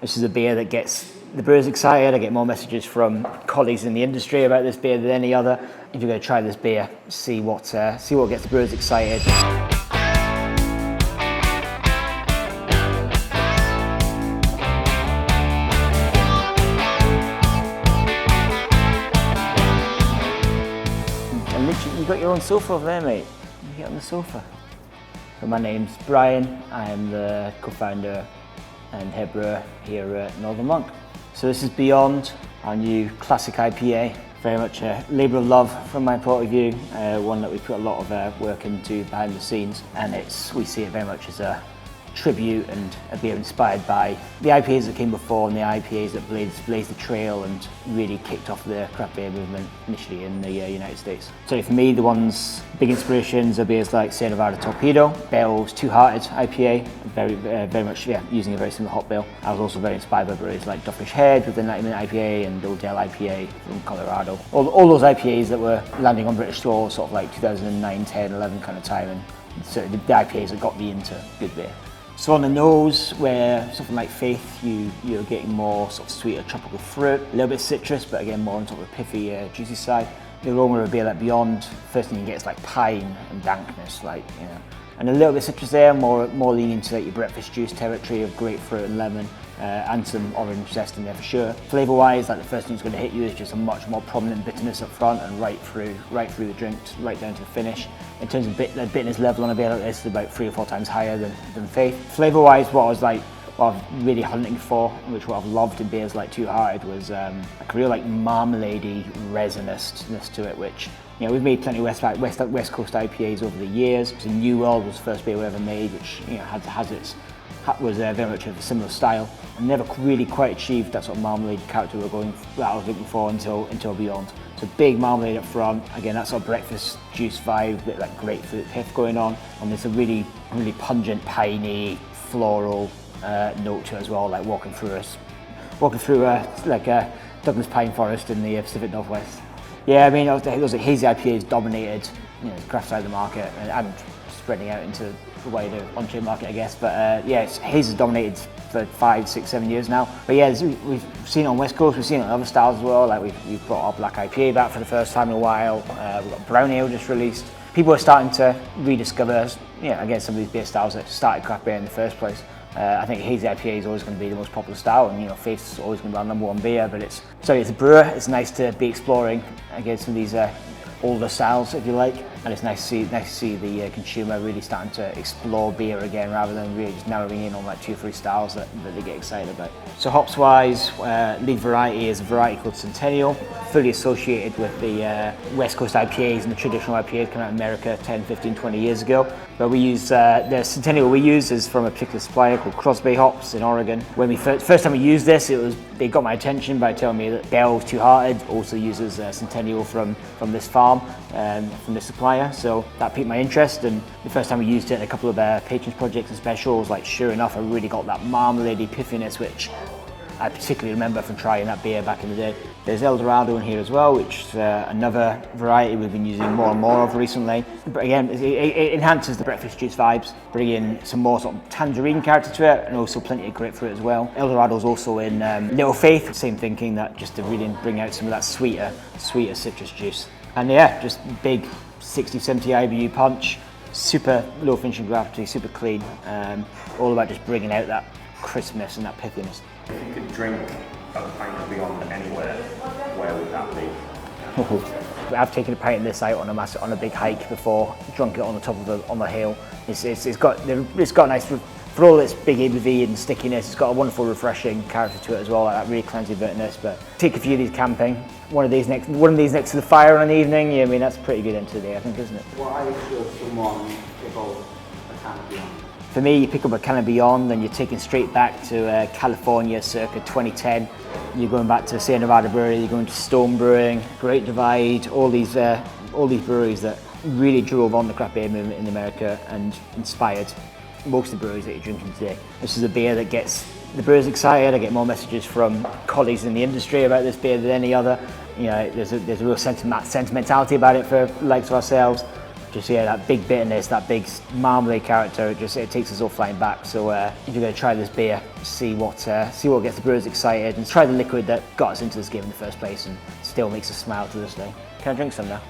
This is a beer that gets the brewers excited. I get more messages from colleagues in the industry about this beer than any other. If you're going to try this beer, see what gets the brewers excited. And literally, you've got your own sofa over there, mate. You get on the sofa. So my name's Brian. I'm the co-founder and head brewer here at Northern Monk. So this is Beyond, our new classic IPA. Very much a labour of love from my point of view, one that we put a lot of work into behind the scenes, and we see it very much as a tribute and a beer inspired by the IPAs that came before and the IPAs that blazed the trail and really kicked off the craft beer movement initially in the United States. So for me, the big inspirations are beers like Sierra Nevada Torpedo, Bell's Two Hearted IPA, very much using a very similar hop bill. I was also very inspired by breweries like Dogfish Head with the 90-minute IPA and Old Dale IPA from Colorado. All those IPAs that were landing on British shores sort of like 2009, 10, 11 kind of time, and so the IPAs that got me into good beer. So on the nose, where something like Faith, you're getting more sort of sweeter tropical fruit, a little bit citrus, but again more on top of the pithy, juicy side. The aroma of a beer like Beyond, first thing you get is like pine and dankness, and a little bit of citrus there, more leaning into like your breakfast juice territory of grapefruit and lemon, and some orange zest in there for sure. Flavour-wise, like the first thing that's going to hit you is just a much more prominent bitterness up front and right through the drink, right down to the finish. In terms of the bitterness level on a beer like this is about 3 or 4 times higher than Faith. Flavour-wise, what I was really hunting for, which what I've loved in beers like Two Hearted, was like a real like marmalade-y resinness to it, which we've made plenty of West Coast IPAs over the years. So New World was the first beer we ever made, which was very much of a similar style, and never really quite achieved that sort of marmalade character that I was looking for until Beyond. So big marmalade up front, again that sort of breakfast juice vibe, a bit like grapefruit pith going on, and there's a really pungent, piney, floral note to it as well, like walking through a Douglas pine forest in the Pacific Northwest. Yeah, I mean those hazy IPAs dominated the craft side of the market and spreading out into the wider on-trade market, I guess. But haze has dominated for 5, 6, 7 years now. But yeah, we've seen it on West Coast, we've seen it on other styles as well. Like we've brought our black IPA back for the first time in a while. We've got brown ale just released. People are starting to rediscover, again, some of these beer styles that started craft beer in the first place. I think hazy IPA is always going to be the most popular style, and Faith's always going to be our #1 beer. But it's a brewer. It's nice to be exploring again some of these older styles, if you like, and it's nice to see the consumer really starting to explore beer again, rather than really just narrowing in on like 2 or 3 styles that they get excited about. So hops wise, lead variety is a variety called Centennial, fully associated with the West Coast IPAs and the traditional IPAs coming out of America 10, 15, 20 years ago. But we use the Centennial we use is from a particular supplier called Crosby Hops in Oregon. When we first time we used this, they got my attention by telling me that Bell's Two Hearted also uses Centennial from this farm, from this supplier. So that piqued my interest, and the first time we used it in a couple of patrons projects and specials, like sure enough, I really got that marmalade puffiness, which I particularly remember from trying that beer back in the day. There's El Dorado in here as well, which is another variety we've been using more and more of recently. But again, it enhances the breakfast juice vibes, bringing some more sort of tangerine character to it, and also plenty of grapefruit as well. El Dorado's also in Little Faith, same thinking, that just to really bring out some of that sweeter citrus juice. And yeah, just big 60, 70 IBU punch, super low finishing gravity, super clean, all about just bringing out that crispness and that pithiness. If you could drink a pint of Beyond anywhere, where would that be? I've taken a pint of this out on a big hike before, drunk it on the top of a hill. It's got a nice, for all its big ABV and stickiness, it's got a wonderful refreshing character to it as well, like that really cleansing bitterness. But take a few of these camping, one of these next to the fire in the evening, I mean that's pretty good into the day, I think, isn't it? Why should someone pick up a can of Beyond? For me, you pick up a can of Beyond and you're taking straight back to California circa 2010. You're going back to Sierra Nevada Brewery, you're going to Stone Brewing, Great Divide, all these breweries that really drove on the craft beer movement in America and inspired most of the breweries that you're drinking today. This is a beer that gets the brewers excited. I get more messages from colleagues in the industry about this beer than any other. There's a real sentimentality about it for likes of ourselves. Just that big bitterness, that big marmalade character. It takes us all flying back. So if you're going to try this beer, see what gets the brewers excited, and try the liquid that got us into this game in the first place, and still makes us smile to this day. Can I drink some now?